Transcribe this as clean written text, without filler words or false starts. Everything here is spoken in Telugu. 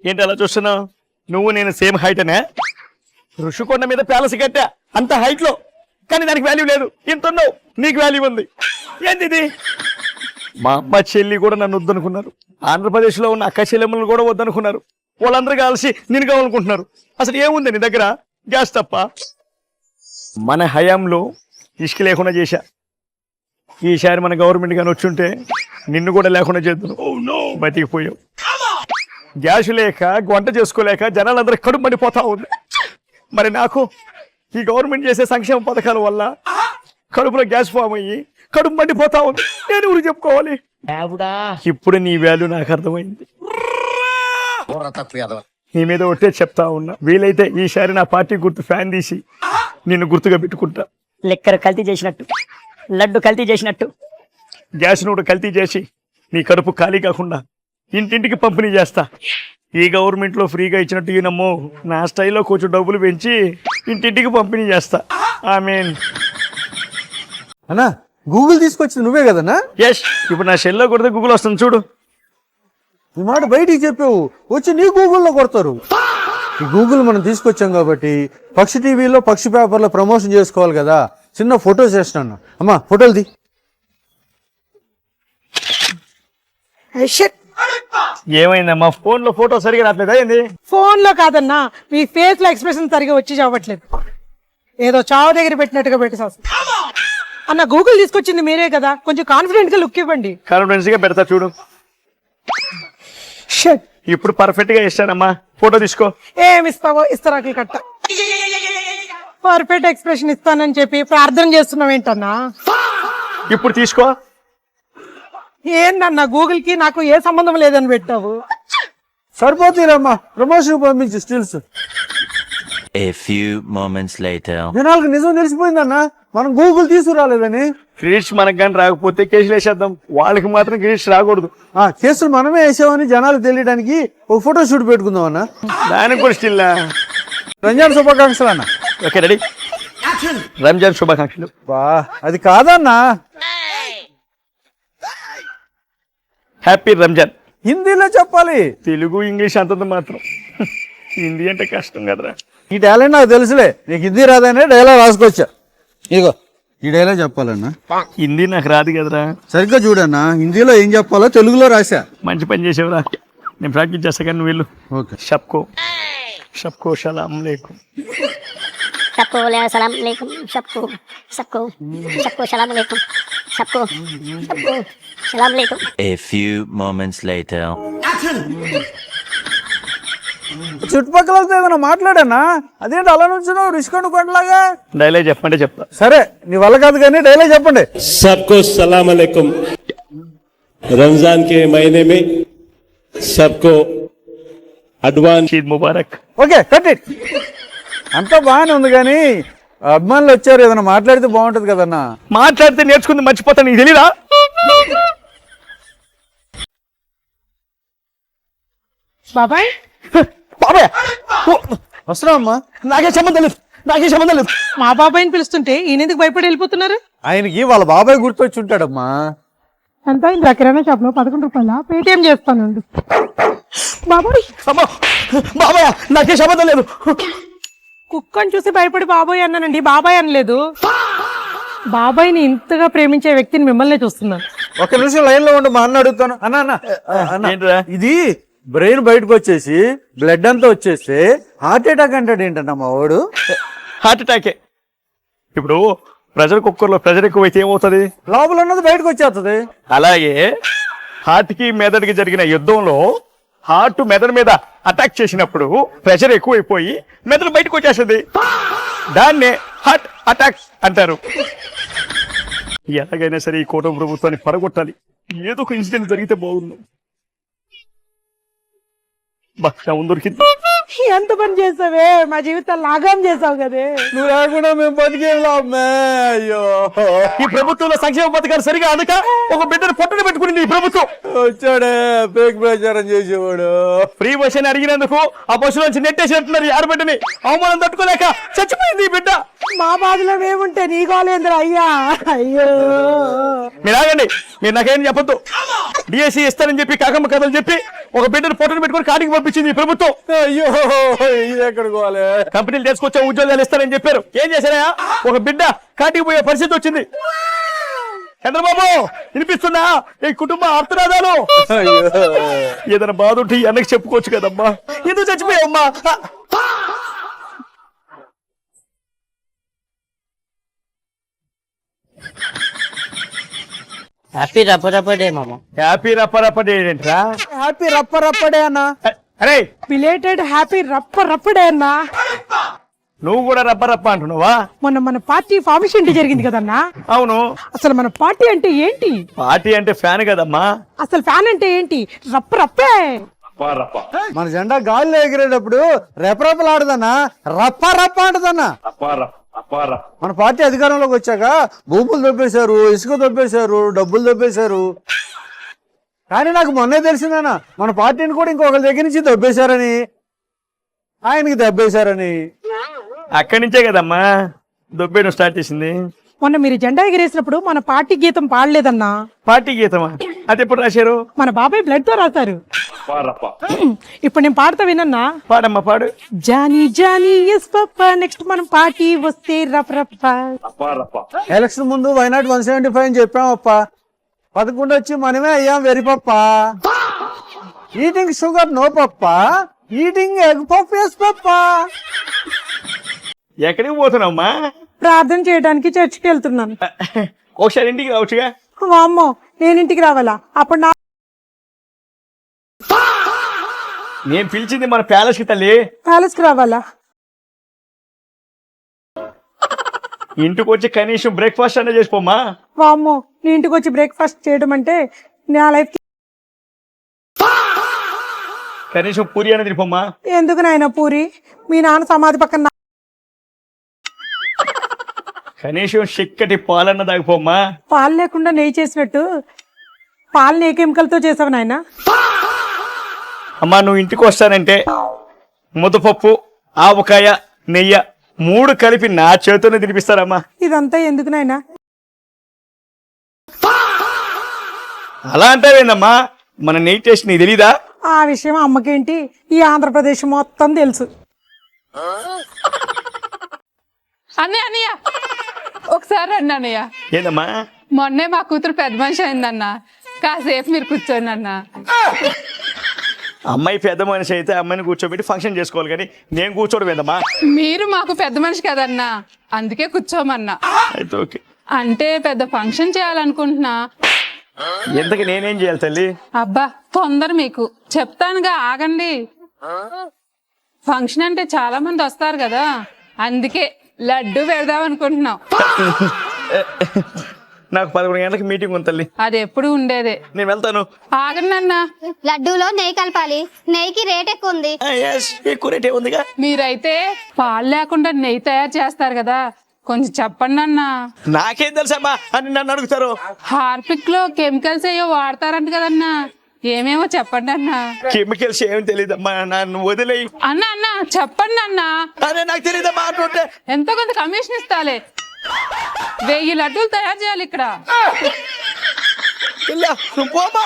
ఏంటి అలా చూస్తున్నావు? నువ్వు నేను సేమ్ హైట్ అనే. ఋషికొండ మీద ప్యాలెస్ కట్టా అంత హైట్ లో, కానీ దానికి వాల్యూ లేదు. ఇంత ఉన్నావు, నీకు వాల్యూ ఉంది. ఏంది ఇది? మా అమ్మ చెల్లి కూడా నన్ను వద్దనుకున్నారు. ఆంధ్రప్రదేశ్ లో ఉన్న అక్క చెల్లెమ్మలు కూడా వద్దనుకున్నారు. వాళ్ళందరూ కలిసి నేను కావాలనుకుంటున్నారు. అసలు ఏముంది నీ దగ్గర? గ్యాస్ తప్ప. మన హయాంలో ఇసుక లేకుండా చేశా. ఈసారి మన గవర్నమెంట్ కానీ వచ్చుంటే నిన్ను కూడా లేకుండా చేద్దాను. బతికిపోయావు. గ్యాస్ లేక వంట చేసుకోలేక జనాలందరూ కడుపు మండిపోతా ఉంది. మరి నాకు ఈ గవర్నమెంట్ చేసే సంక్షేమ పథకాల వల్ల కడుపులో గ్యాస్ ఫామ్ అయ్యి కడుపు మండిపోతా ఉంది. నేను ఊరికి చెప్పుకోవాలి. ఇప్పుడు నీ వాల్యూ నాకు అర్థమైంది. నీ మీద ఒట్టే చెప్తా ఉన్నా, వీలైతే ఈసారి నా పార్టీ గుర్తు ఫ్యాన్ తీసి నిన్ను గుర్తుగా పెట్టుకుంటా. లెక్కర కల్తీ చేసినట్టు, లడ్డు కల్తీ చేసినట్టు, గ్యాస్ నూట కల్తీ చేసి నీ కడుపు ఖాళీ కాకుండా ఇంటింటికి పంపిణీ చేస్తా. ఈ గవర్నమెంట్ లో ఫ్రీగా ఇచ్చినట్టు ఈయనమ్మో నా స్టైల్లో కొంచెం డబ్బులు పెంచి ఇంటింటికి పంపిణీ చేస్తా. అన్నా గూగుల్ తీసుకొచ్చింది నువ్వే కదన్నా? ఎస్. ఇప్పుడు నా సెల్లో కొడితే గూగుల్ వస్తుంది చూడు. ఈ మాట బయటికి చెప్పావు, వచ్చి నీ గూగుల్లో కొడతారు. ఈ గూగుల్ మనం తీసుకొచ్చాం కాబట్టి పక్షి టీవీలో పక్షి పేపర్లో ప్రమోషన్ చేసుకోవాలి కదా. చిన్న ఫోటోస్ వేసినాను. అమ్మా ఫోటోలు తీ. ఏమైందమ్మా? ఫోన్ లో ఫోటో సరిగా రావట్లేదా ఏంది? ఫోన్ లో కాదన్నా, మీ ఫేస్ లో ఎక్స్ప్రెషన్ సరిగా వచ్చి చావట్లేదు. ఏదో చావు దగ్గర పెట్టినట్టుగా పెట్టేసావు అన్న. గూగుల్ తీసుకొచ్చింది మీరే కదా, కొంచెం కాన్ఫిడెంట్ గా లుక్ ఇవ్వండి. కాన్ఫిడెన్స్ గా పెడతా చూడు. ఇప్పుడు పర్ఫెక్ట్ గా ఇస్తానమ్మా. ఫోటో తీసుకో. ఏమి ఇస్తావో ఇస్తారాకి కట్ట. పర్ఫెక్ట్ ఎక్స్ప్రెషన్ ఇస్తానని చెప్పి ప్రార్థన చేస్తున్నావు ఏంటన్నా? ఇప్పుడు తీసుకో. ఏందన్నా గూగుల్ కి నాకు ఏ సంబంధం లేదని పెట్టావు? సరిపోతీరమ్మా, ప్రమోషన్ పంపించి stills. A few moments later. జనాలకు నిజం తెలిసిపోయిందన్నా, మనం గూగుల్ తీసుకురాలేదని. క్రెడిట్స్ మనకు కానీ రాకపోతే కేసులు వేసేద్దాం. వాళ్ళకి మాత్రం క్రెడిట్స్ రాకూడదు. కేసులు మనమే వేసామని జనాలకు తెలియడానికి ఒక ఫోటో షూట్ పెట్టుకుందాం అన్న. దానికి కూడా స్టిల్ రంజాన్ శుభాకాంక్షలు అన్న. Okay ready. రంజాన్ శుభాకాంక్షలు. బా అది కాదన్నా, హ్యాపీ రంజాన్. హిందీలో చెప్పాలి. తెలుగు ఇంగ్లీష్ అంతంత మాత్రం. హిందీ అంటే కష్టం కదరా. ఈ టాలెంట్ నాకు తెలుసులే. నీకు హిందీ రాదనే డైలాగ్ రాసుకొచ్చా. ఇదిగో ఈ డైలాగ్ చెప్పాలన్నా. హిందీ నాకు రాదు కదరా. సరిగ్గా చూడన్నా, హిందీలో ఏం చెప్పాలో తెలుగులో రాసా. మంచి పని చేసేవరా. నేను ప్రాక్టీస్ చేస్తా కానీ నువ్వు వెళ్ళు. ఓకే. షబ్కో షబ్కో సలాం లేకుం. सबको सलाम अलैकुम, सबको सबको सबको सलाम अलैकुम, सबको सबको सलाम अलैकुम. A few moments later. చుట్టుపక్కలతో ఏమైనా మాట్లాడానా? అదేంటి అలా నుంచున్నావు రిషికొండ కొండలాగా? డైలాగ్ చెప్పంటే చెప్తా. సరే నీ వల్ల కాదు కానీ డైలాగ్ చెప్పండి. सबको सलाम अलैकुम. रमजान के महीने में सबको advance Eid Mubarak. Okay cut it. అంతా బాగానే ఉంది కానీ అభిమానులు వచ్చారు, ఏదైనా మాట్లాడితే బాగుంటది కదన్నా. మాట్లాడితే నేర్చుకుంది మర్చిపోతాను, నీకు తెలీదా? బాబాయ్ బాబాయ్ వస్తున్నా అమ్మా. నాకే సంబంధం లేదు, నాకే సంబంధం లేదు. మా బాబాయ్ని పిలుస్తుంటే ఈయన ఎందుకు భయపడి వెళ్ళిపోతున్నారు? ఆయనకి వాళ్ళ బాబాయ్ గుర్తొచ్చి ఉంటాడమ్మా. ఎంత అయింది? కిరాణా షాప్ లో 11 రూపాయల పేటిఎం చేస్తానండి. బాబాయ్ అమ్మా బాబాయ్ నాకే సంబంధం లేదు. కుక్కని చూసి భయపడి బాబాయ్ అన్నానండి, బాబాయ్ అనలేదు. బాబాయ్ని ఇంతగా ప్రేమించే వ్యక్తిని మిమ్మల్ని చూస్తున్నాను. ఒక నిమిషం లైన్ లో ఉండి మా అన్న అడుగుతాను. అన్న అన్న అన్న, ఏంట్రా? ఇది బ్రెయిన్ బయటకు వచ్చేసి బ్లడ్ అంతా వచ్చేస్తే హార్ట్ అటాక్ అంటాడు ఏంటన్నా మా వాడు? హార్ట్ అటాకే. ఇప్పుడు ప్రెషర్ కుక్కర్లో ప్రెషర్ ఎక్కువైతే ఏమవుతుంది? లోపల ఉన్నది బయటకు వచ్చేస్తుంది. అలాగే హార్ట్ కి మెదడుకి జరిగిన యుద్ధంలో హార్ట్ మెదడు మీద అటాక్ చేసినప్పుడు ప్రెషర్ ఎక్కువైపోయి మెదడు బయటకు వచ్చేస్తుంది. దాన్నే హార్ట్ అటాక్ అంటారు. ఎలాగైనా సరే ఈ కూటమి ప్రభుత్వాన్ని పడగొట్టాలి. ఏదో ఒక ఇన్సిడెంట్ జరిగితే బాగుంది. దొరికింది. ఎంత పని చేసావే, మా జీవితాలు లాగం చేసావు కదే. నువ్వు లేకుండా మేము బతికేలా అమ్మే. అయ్యో, ఈ ప్రభుత్వంలో సంక్షేమ పథకాలు సరిగా అనక ఒక బిడ్డను పొట్టను పెట్టుకునింది ఈ ప్రభుత్వం. వచ్చాడే ఫేక్ ప్రచారం చేసేవాడు. ఫ్రీ బస్ అని అడిగినందుకు ఆ బస్సు నుంచి నెట్టేసినట్టున్నారు ఈ ఆడబిడ్డని. అవమానం తట్టుకోలేక చచ్చిపోయింది ఈ బిడ్డ. మా బాధలో మేముంటే నీ గోలేంద్ర అయ్యా. అయ్యో మీరు ఆగండి. మీరు నాకేం చెప్పొద్దు. డిఎస్సి ఇస్తానని చెప్పి కాకమ్మ కథలు చెప్పి ఒక బిడ్డను ఫోటోలు పెట్టుకొని కాటికి పంపించింది ఈ ప్రభుత్వం. అయ్యో ఇది ఎక్కడికి పోవాలి? కంపెనీలు తీసుకొచ్చా ఉద్యోగాలు ఇస్తారని చెప్పారు. ఏం చేశారా? ఒక బిడ్డ కాటికి పోయే పరిస్థితి వచ్చింది. చంద్రబాబు వినిపిస్తుందా ఈ కుటుంబ ఆర్తనాదాలు? అయ్యో ఏదైనా బాధ ఉంటే ఈ అన్నకి చెప్పుకోవచ్చు కదమ్మా. ఎందుకు చచ్చిపోయావమ్మా? హ్యాపీ రప్ప డే మామ. హ్యాపీ రప్ప ఏంట్రా? హ్యాపీ రప్ప డే అన్న. అరే బిలేటెడ్ హ్యాపీ రప్పడే అన్నా. నువ్వు కూడా రప్ప అంటున్నావా? మొన్న మన పార్టీ ఫార్మేషన్ డే జరిగింది కదన్నా. అవును. అసలు మన పార్టీ అంటే ఏంటి? పార్టీ అంటే ఫ్యాన్ కదమ్మా. అసలు ఫ్యాన్ అంటే ఏంటి? రప్పే. మన జెండా గాలిలో ఎగిరేటప్పుడు రెపరెపలాడదన్నా, రప్ప అంటదన్నా. మన పార్టీ అధికారంలోకి వచ్చాక భూములు దొబ్బేశారు, ఇసుక దొబ్బేశారు, డబ్బులు దొబ్బేశారు. కానీ నాకు మొన్నే తెలిసిందన్నా మన పార్టీని కూడా ఇంకొకరి దగ్గర నుంచి దొబ్బేశారని, ఆయనకి దెబ్బేశారని. అక్కడి నుంచే కదమ్మా దొబ్బేయడం స్టార్ట్ చేసింది. మొన్న మీరు జెండా ఎగిరేసినప్పుడు మన పార్టీ గీతం పాడలేదన్నా. పార్టీ గీతమా? అది ఎప్పుడు రాశారు? మన బాబాయ్ బ్లడ్ తో రాశారు. ఇప్పుడు నేను పాడతా వినన్నా. పాడమ్మా పాడు. Johnny Johnny yes papa next మనం పార్టీ వస్తే రప్ప. ఎలక్షన్ ముందు వైనాట్ 175 అని చెప్పామప్ప. 11 వచ్చి మనమే అయ్యాం వెరిపప్ప. ఈటింగ్ షుగర్ నో పప్ప, ఈటింగ్ ఎగ్ పప్పు ఎస్ పప్ప. ఎక్కడికి పోతున్నావమ్మా? ప్రార్థన చేయడానికి చర్చికి వెళ్తున్నాను. ఒకసారి ఇంటికి రావచ్చుగా. వామ్మో నేను ఇంటికి రావాలా? అప్పుడు నా నేను పిలిచింది మన ప్యాలెస్ కి తల్లి. ప్యాలెస్ కి రావాలా? ఇంటికి వచ్చి కనీసం బ్రేక్ఫాస్ట్ అనే చేసుకోమ్మా. వామ్మో నీ ఇంటికి వచ్చి బ్రేక్ఫాస్ట్ చేయడం అంటే నా లైఫ్ కనీసం పూరి అనేది తిరిపోమ్మా. ఎందుకు నాయన పూరి? మీ నాన్న సమాధి పక్కన కనీసం చిక్కటి పాలన్న తాగిపోమ్మా. పాలు లేకుండా నెయ్యి చేసినట్టు పాలని ఏ కెమికల్తో చేసావు నాయన? అమ్మా నువ్వు ఇంటికి వస్తానంటే ముద్దపప్పు, ఆవకాయ, నెయ్యి 3 కలిపి నా చేతితోనే తినిపిస్తారమ్మా. ఇదంతా ఎందుకు నాయన? అలా అంటావేందమ్మా? మన నెయ్యి టేస్ట్ నీకు తెలీదా? ఆ విషయం అమ్మకేంటి, ఈ ఆంధ్రప్రదేశ్ మొత్తం తెలుసు. అన్నయ్య ఒకసారి రండి అన్నయ్య. ఏందమ్మా? మొన్నే మా కూతురు పెద్ద మనిషి అయిందన్న, కాసేపు మీరు కూర్చోండి అన్న. అమ్మాయి పెద్ద మనిషి అయితే అమ్మాయిని కూర్చోబెట్టి ఫంక్షన్ చేసుకోవాలి, కానీ నేను కూర్చోవడం ఏందమ్మా? మీరు మాకు పెద్ద మనిషి కదన్నా, అందుకే కూర్చోమన్నా. అయితే ఓకే. అంటే పెద్ద ఫంక్షన్ చేయాలనుకుంటున్నా. ఎంతకి నేనేం చేయాలి తల్లి? అబ్బా తొందర మీకు చెప్తానుగా, ఆగండి. ఫంక్షన్ అంటే చాలా మంది వస్తారు కదా, అందుకే లడ్డు పెడదాం అనుకుంటున్నాం. నాకు 11 గంటలకు మీటింగ్ ఉంది తల్లి. అది ఎప్పుడు ఉండేదే. నేను వెళ్తాను. ఆగండి అన్న. లడ్డూలో నెయ్యి కలపాలి. నెయ్యికి రేట్ ఎక్కువ ఉంది. ఎక్కువ రేటే ఉందిగా. మీరైతే పాలు లేకుండా నెయ్యి తయారు చేస్తారు కదా, కొంచెం చెప్పండి అన్న. నాకేం తెలుసమ్మా అని నన్ను అడుగుతారు. హార్పిక్ లో కెమికల్స్ ఏవో వాడతారంట కదన్నా, ఏమేమో చెప్పండి అన్న. కెమికల్స్ ఏమి తెలియదమ్మా, నన్ను వదిలేయి. అన్న అన్న చెప్పండి అన్న. అరే నాకు తెలియదమ్మా అంటుంటే. ఎంతో కొంత కమిషన్ ఇస్తాలే. 1000 లడ్డూలు తయారు చేయాలి ఇక్కడ. పోమ్మా.